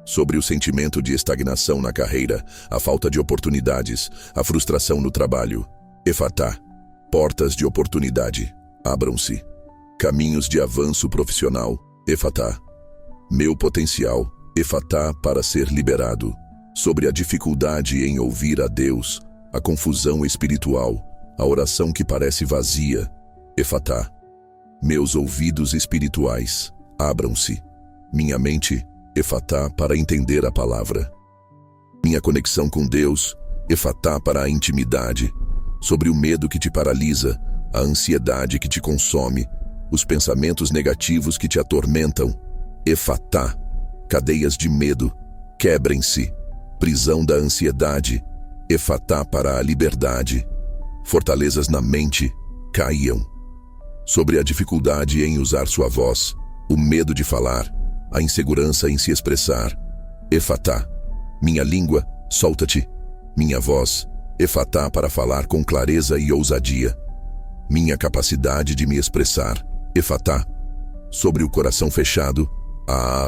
Sobre o sentimento de estagnação na carreira, a falta de oportunidades, a frustração no trabalho, Efatá. Portas de oportunidade, abram-se. Caminhos de avanço profissional, Efatá. Meu potencial, Efatá para ser liberado. Sobre a dificuldade em ouvir a Deus, a confusão espiritual, a oração que parece vazia, Efatá. Meus ouvidos espirituais, abram-se. Minha mente, Efatá para entender a palavra. Minha conexão com Deus, Efatá para a intimidade. Sobre o medo que te paralisa, a ansiedade que te consome, os pensamentos negativos que te atormentam, Efatá. Cadeias de medo, quebrem-se. Prisão da ansiedade, Efatá para a liberdade. Fortalezas na mente, caiam. Sobre a dificuldade em usar sua voz, o medo de falar, a insegurança em se expressar, Efatá. Minha língua, solta-te. Minha voz, Efatá para falar com clareza e ousadia. Minha capacidade de me expressar, Efatá. Sobre o coração fechado, a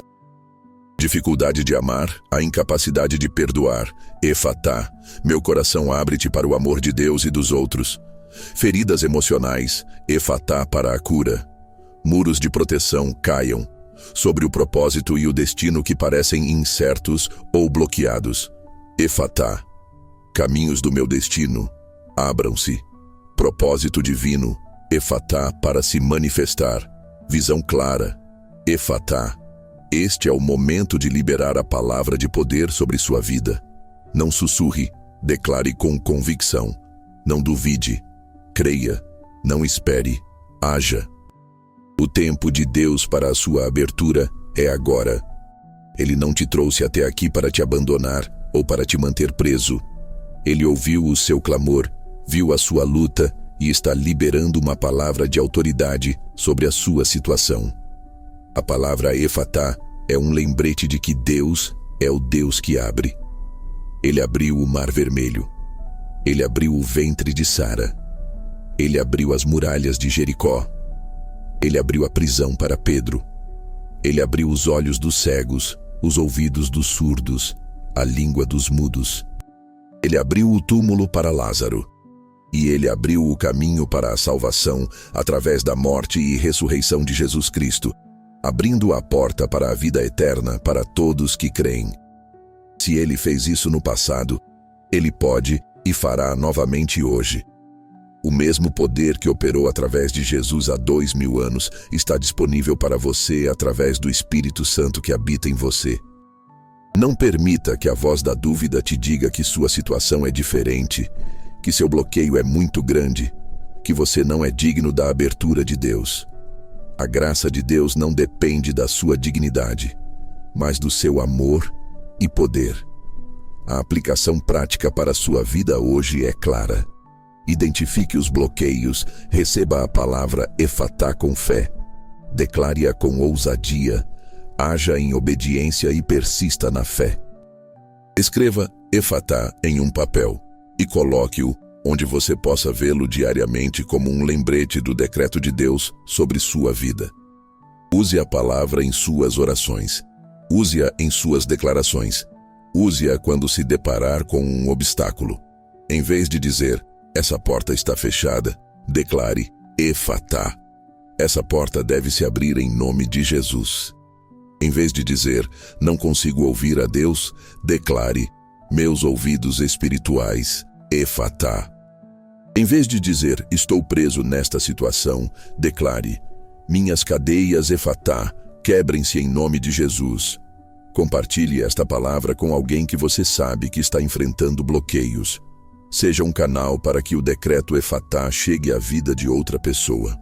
dificuldade de amar, a incapacidade de perdoar, Efatá. Meu coração abre-te para o amor de Deus e dos outros. Feridas emocionais, Efatá para a cura. Muros de proteção caiam. Sobre o propósito e o destino que parecem incertos ou bloqueados, Efatá. Caminhos do meu destino, abram-se. Propósito divino, Efatá para se manifestar. Visão clara, Efatá. Este é o momento de liberar a palavra de poder sobre sua vida. Não sussurre, declare com convicção. Não duvide, creia, não espere, haja. O tempo de Deus para a sua abertura é agora. Ele não te trouxe até aqui para te abandonar ou para te manter preso. Ele ouviu o seu clamor, viu a sua luta e está liberando uma palavra de autoridade sobre a sua situação. A palavra Efatá é um lembrete de que Deus é o Deus que abre. Ele abriu o mar vermelho. Ele abriu o ventre de Sara. Ele abriu as muralhas de Jericó. Ele abriu a prisão para Pedro. Ele abriu os olhos dos cegos, os ouvidos dos surdos, a língua dos mudos. Ele abriu o túmulo para Lázaro. E ele abriu o caminho para a salvação através da morte e ressurreição de Jesus Cristo, abrindo a porta para a vida eterna para todos que creem. Se ele fez isso no passado, ele pode e fará novamente hoje. O mesmo poder que operou através de Jesus há 2000 anos está disponível para você através do Espírito Santo que habita em você. Não permita que a voz da dúvida te diga que sua situação é diferente, que seu bloqueio é muito grande, que você não é digno da abertura de Deus. A graça de Deus não depende da sua dignidade, mas do seu amor e poder. A aplicação prática para a sua vida hoje é clara. Identifique os bloqueios, receba a palavra Efatá com fé, declare-a com ousadia, haja em obediência e persista na fé. Escreva Efatá em um papel e coloque-o onde você possa vê-lo diariamente como um lembrete do decreto de Deus sobre sua vida. Use a palavra em suas orações, use-a em suas declarações, use-a quando se deparar com um obstáculo. Em vez de dizer, essa porta está fechada, declare Efatá. Essa porta deve se abrir em nome de Jesus. Em vez de dizer, não consigo ouvir a Deus, declare, meus ouvidos espirituais, Efatá. Em vez de dizer, estou preso nesta situação, declare, minhas cadeias Efatá, quebrem-se em nome de Jesus. Compartilhe esta palavra com alguém que você sabe que está enfrentando bloqueios. Seja um canal para que o decreto Efatá chegue à vida de outra pessoa.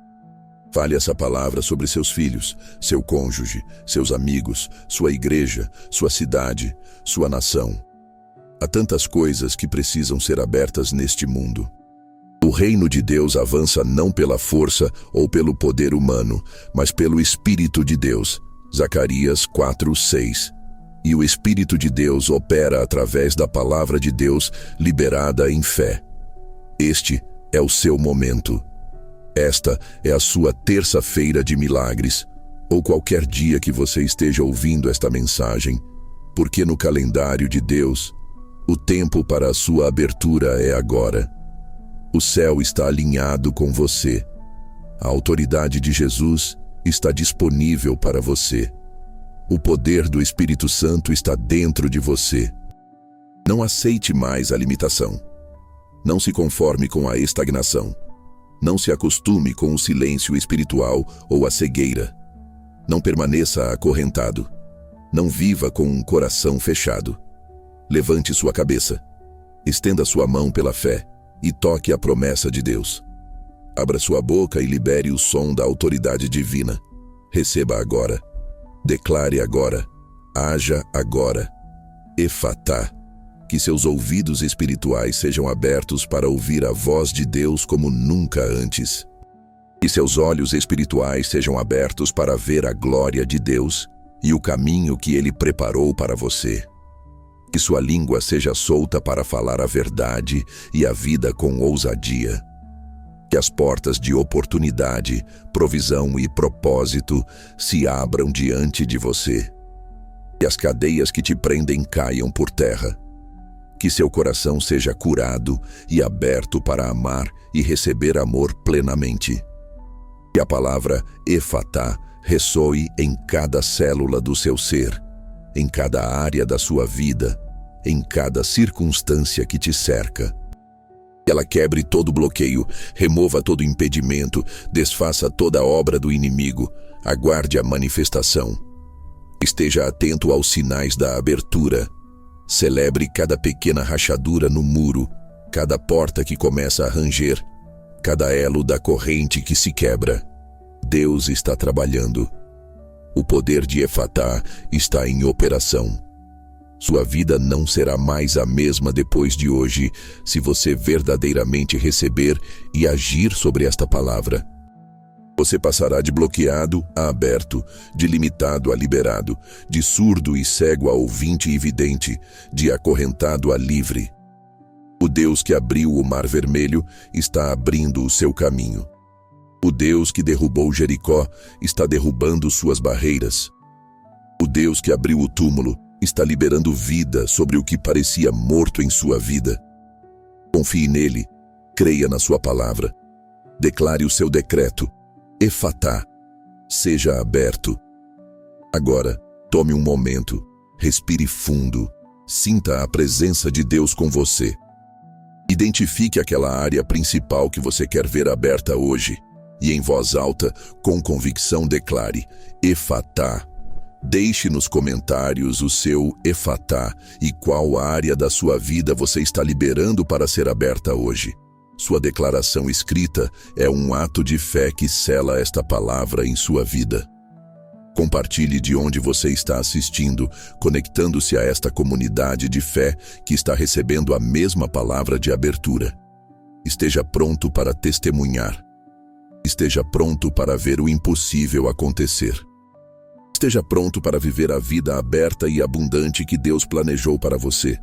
Fale essa palavra sobre seus filhos, seu cônjuge, seus amigos, sua igreja, sua cidade, sua nação. Há tantas coisas que precisam ser abertas neste mundo. O reino de Deus avança não pela força ou pelo poder humano, mas pelo Espírito de Deus. Zacarias 4:6. E o Espírito de Deus opera através da palavra de Deus liberada em fé. Este é o seu momento. Esta é a sua terça-feira de milagres, ou qualquer dia que você esteja ouvindo esta mensagem, porque no calendário de Deus, o tempo para a sua abertura é agora. O céu está alinhado com você. A autoridade de Jesus está disponível para você. O poder do Espírito Santo está dentro de você. Não aceite mais a limitação. Não se conforme com a estagnação. Não se acostume com o silêncio espiritual ou a cegueira. Não permaneça acorrentado. Não viva com um coração fechado. Levante sua cabeça. Estenda sua mão pela fé e toque a promessa de Deus. Abra sua boca e libere o som da autoridade divina. Receba agora. Declare agora, haja agora. Efatá, que seus ouvidos espirituais sejam abertos para ouvir a voz de Deus como nunca antes. Que seus olhos espirituais sejam abertos para ver a glória de Deus e o caminho que Ele preparou para você. Que sua língua seja solta para falar a verdade e a vida com ousadia. Que as portas de oportunidade, provisão e propósito se abram diante de você. Que as cadeias que te prendem caiam por terra. Que seu coração seja curado e aberto para amar e receber amor plenamente. Que a palavra Efatá ressoe em cada célula do seu ser, em cada área da sua vida, em cada circunstância que te cerca. Que ela quebre todo bloqueio, remova todo impedimento, desfaça toda obra do inimigo, aguarde a manifestação. Esteja atento aos sinais da abertura. Celebre cada pequena rachadura no muro, cada porta que começa a ranger, cada elo da corrente que se quebra. Deus está trabalhando. O poder de Efatá está em operação. Sua vida não será mais a mesma depois de hoje, se você verdadeiramente receber e agir sobre esta palavra. Você passará de bloqueado a aberto, de limitado a liberado, de surdo e cego a ouvinte e vidente, de acorrentado a livre. O Deus que abriu o Mar Vermelho está abrindo o seu caminho. O Deus que derrubou Jericó está derrubando suas barreiras. O Deus que abriu o túmulo está liberando vida sobre o que parecia morto em sua vida. Confie nele, creia na sua palavra, declare o seu decreto. Efatá, seja aberto. Agora, tome um momento, respire fundo, sinta a presença de Deus com você e Identifique aquela área principal que você quer ver aberta hoje e, em voz alta, com convicção, declare: Efatá. Deixe nos comentários o seu Efatá e qual área da sua vida você está liberando para ser aberta hoje. Sua declaração escrita é um ato de fé que sela esta palavra em sua vida. Compartilhe de onde você está assistindo, conectando-se a esta comunidade de fé que está recebendo a mesma palavra de abertura. Esteja pronto para testemunhar. Esteja pronto para ver o impossível acontecer. Esteja pronto para viver a vida aberta e abundante que Deus planejou para você.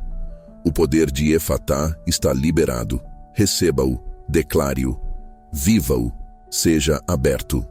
O poder de Efatá está liberado. Receba-o, declare-o, viva-o, seja aberto.